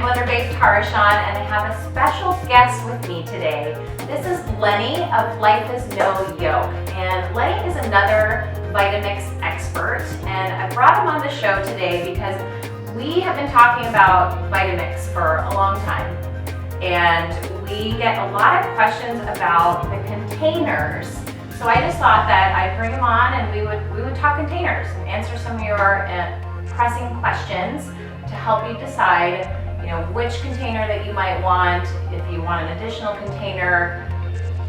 Blender Babe Tarashawn, and I have a special guest with me today. This is Lenny of Life is No Yoke, and Lenny is another Vitamix expert, and I brought him on the show today because we have been talking about Vitamix for a long time, and we get a lot of questions about the containers. So I just thought that I'd bring him on and we would talk containers and answer some of your pressing questions to help you decide, which container that you might want, if you want an additional container,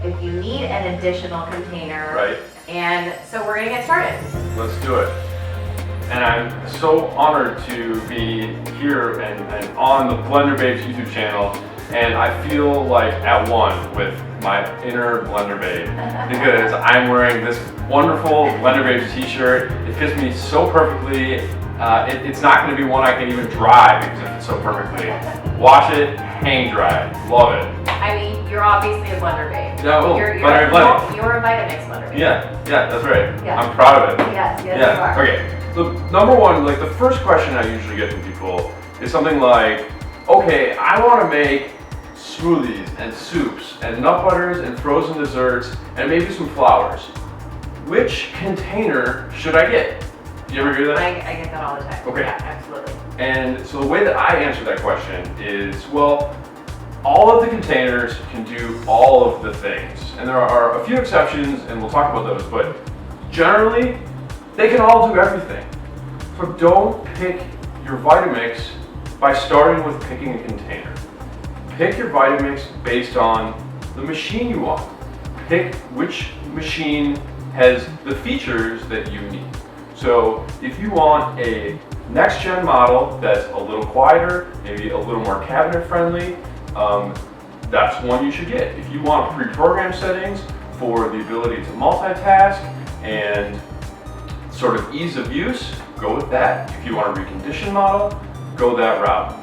if you need an additional container. Right. And so we're gonna get started. Let's do it. And I'm so honored to be here and on the Blender Babes YouTube channel. And I feel like at one with my inner Blender Babe because I'm wearing this wonderful Blender Babes t-shirt. It fits me so perfectly. It's not going to be one I can even dry because it fits so perfectly. Wash it, hang dry. Love it. I mean, you're obviously a Blender Babe. Yeah, well, you're a Vitamix Blender Babe. Yeah, that's right. Yeah. I'm proud of it. Yes, you are. Okay. So number one, the first question I usually get from people is something like, okay, I want to make smoothies and soups and nut butters and frozen desserts and maybe some flowers. Which container should I get? Do you ever hear that? I get that all the time. Okay. Yeah, absolutely. And so the way that I answer that question is, well, all of the containers can do all of the things. And there are a few exceptions, and we'll talk about those, but generally, they can all do everything. So don't pick your Vitamix by starting with picking a container. Pick your Vitamix based on the machine you want. Pick which machine has the features that you need. So if you want a next-gen model that's a little quieter, maybe a little more cabinet-friendly, that's one you should get. If you want pre-programmed settings for the ability to multitask and sort of ease of use, go with that. If you want a reconditioned model, go that route.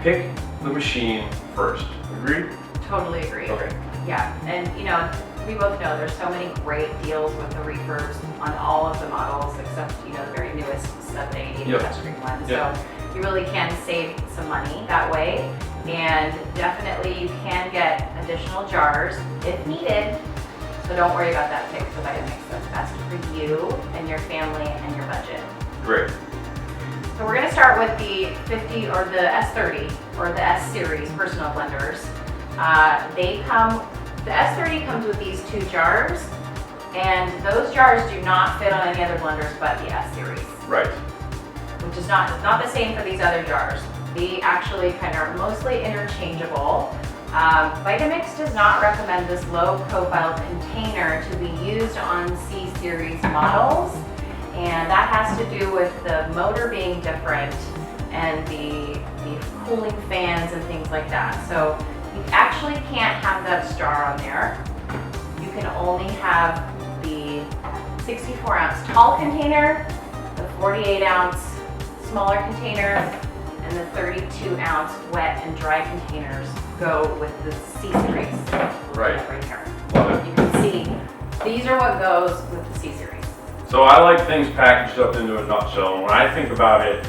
Pick the machine first. Agree? Totally agree. Okay. Yeah, and we both know there's so many great deals with the refurbs on all of the models except the very newest 780 touchscreen one. Yep. So you really can save some money that way, and definitely you can get additional jars if needed. So don't worry about that. Pick the Vitamix that's best for you and your family and your budget. Great. So we're going to start with the 50 or the S30 or the S series personal blenders. The S30 comes with these two jars, and those jars do not fit on any other blenders but the S series. Right. Which is not the same for these other jars. They actually kind of are mostly interchangeable. Vitamix does not recommend this low-profile container to be used on C series models, and that has to do with the motor being different and the cooling fans and things like that. So you actually can't have that star on there. You can only have the 64-ounce tall container, the 48-ounce smaller container, and the 32-ounce wet and dry containers go with the C series. Right. Right here. Love it. You can see these are what goes with the C series. So I like things packaged up into a nutshell. When I think about it,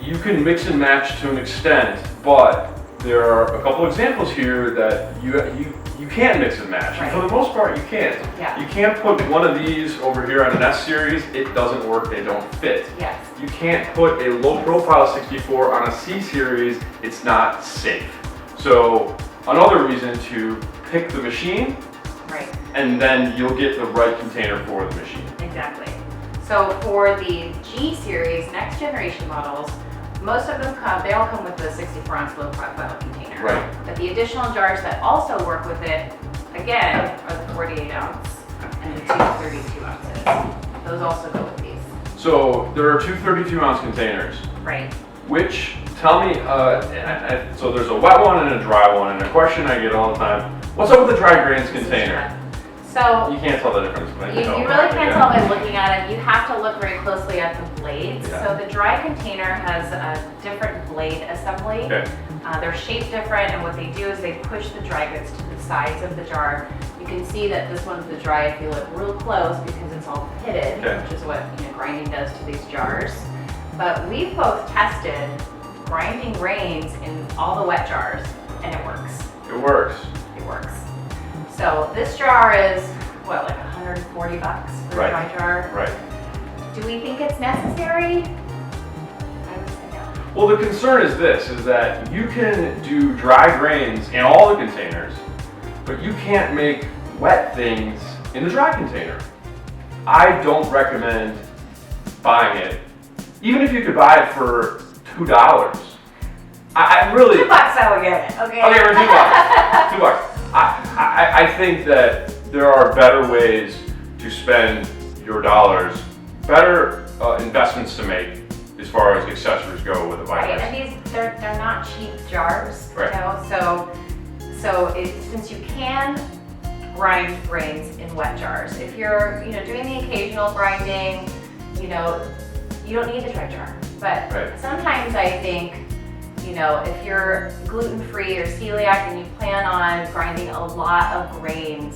you can mix and match to an extent, but there are a couple examples here that you can't mix and match. Right. And for the most part, you can't. Yeah. You can't put one of these over here on an S series. It doesn't work. They don't fit. Yes. You can't put a low-profile 64 on a C series. It's not safe. So another reason to pick the machine. Right. And then you'll get the right container for the machine. Exactly. So for the G series next generation models, most of them they all come with the 64-ounce low profile container. Right. But the additional jars that also work with it, again, are the 48-ounce and the two 32 ounces. Those also go with these. So there are two 32-ounce containers. Right. Tell me, so there's a wet one and a dry one, and a question I get all the time, what's up with the dry grains container? So you can't tell the difference. You really can't tell by looking at it. You have to look very closely at the blades. Yeah. So the dry container has a different blade assembly. Okay. They're shaped different, and what they do is they push the dry goods to the sides of the jar. You can see that this one's the dry if you look real close because it's all pitted, Okay. which is what grinding does to these jars. But we've both tested grinding grains in all the wet jars, and it works. It works. It works. So this jar is, what, like $140 for a dry jar? Right. Do we think it's necessary? I would say no. Well, the concern is this, is that you can do dry grains in all the containers, but you can't make wet things in the dry container. I don't recommend buying it, even if you could buy it for $2. I really... $2 I would get it, okay? Okay, for $2. $2. I think that there are better ways to spend your dollars, better investments to make as far as accessories go with a Vitamix. Right, and they're not cheap jars, right. You know, so since you can grind grains in wet jars, if you're doing the occasional grinding, you don't need the dry jar. But right. Sometimes I think, if you're gluten-free or celiac and you plan on grinding a lot of grains,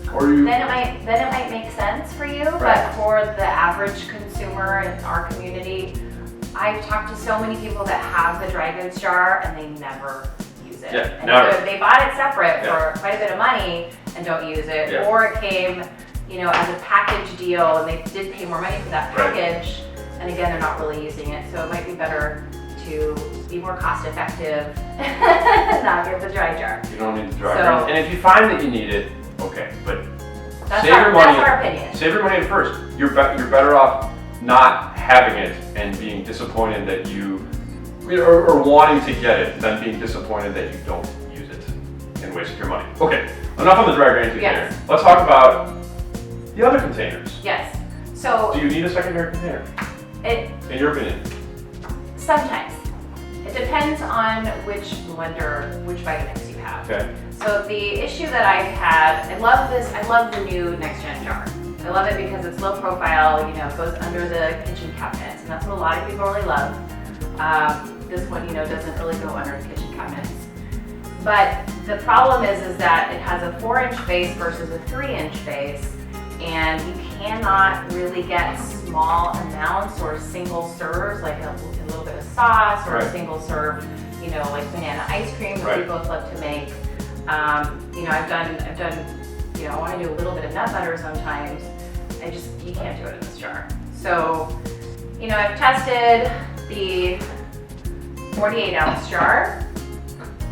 then it might make sense for you. Right. But for the average consumer in our community, I've talked to so many people that have the dry goods jar and they never use it. Yeah, and never. So they bought it separate for quite a bit of money and don't use it, or it came, as a package deal and they did pay more money for that package, and again, they're not really using it. So it might be better to be more cost effective and not get the dry jar. You don't need the dry jar. And if you find that you need it, okay, but that's save your money. That's our opinion. Save your money at first. You're better off not having it and being disappointed that or wanting to get it than being disappointed that you don't use it and waste your money. Okay, enough on the dry grain container. Yes. Let's talk about the other containers. Yes. So do you need a secondary container? In your opinion? Sometimes. It depends on which Vitamix you have. Okay. So the issue that I've had, I love the new Next Gen jar. I love it because it's low profile, it goes under the kitchen cabinets, and that's what a lot of people really love. This one, doesn't really go under the kitchen cabinets. But the problem is that it has a 4-inch base versus a 3-inch base, and you cannot really get small amounts or single serves, like a little bit of sauce or a single serve, like banana ice cream that we both love to make. I've done, I want to do a little bit of nut butter sometimes. You can't do it in this jar. So, I've tested the 48-ounce jar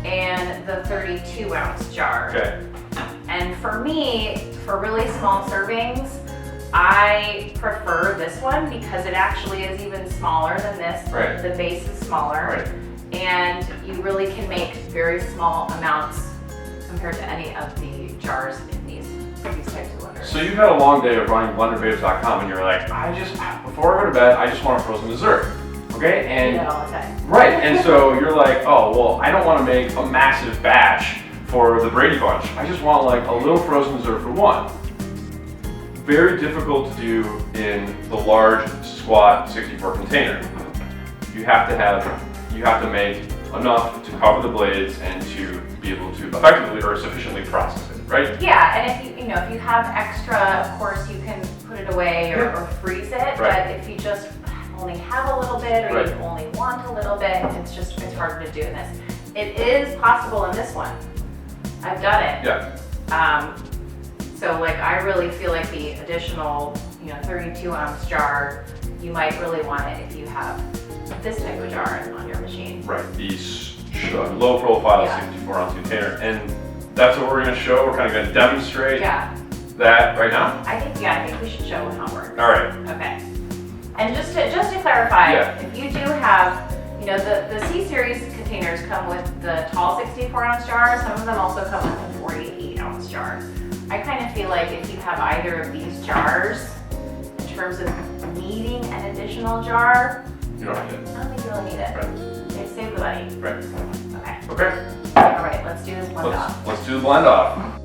and the 32-ounce jar. Okay. And for me, for really small servings, I prefer this one because it actually is even smaller than this. Right. The base is smaller. Right. And you really can make very small amounts compared to any of the jars in these types of blenders. So you've had a long day of running blenderbabes.com and you're like, before I go to bed, I just want a frozen dessert. Okay? And I do that all the time. Right, and so you're like, oh, well, I don't want to make a massive batch for the Brady Bunch. I just want like a little frozen dessert for one. Very difficult to do in the large squat 64 container. You have to make enough to cover the blades and to be able to effectively or sufficiently process it, right? Yeah, and if you have extra, of course you can put it away or freeze it. Right. But if you just only have a little bit or you only want a little bit, it's harder to do in this. It is possible in this one. I've done it. Yeah. So I really feel like the additional 32-ounce jar, you might really want it if you have this type of jar on your machine. Right, these low profile 64-ounce container, and that's what we're going to show. We're kind of going to demonstrate that right now. I think we should show how it works. All right. Okay. And just to clarify, if you do have, the C series containers come with the tall 64-ounce jar. Some of them also come with a 48-ounce jar. I kind of feel like if you have either of these jars, in terms of needing an additional jar, you don't need it. I don't think you really need it. Right. Save the money. Right. Okay. Okay. All right, let's do this blend off. Let's do the blend off.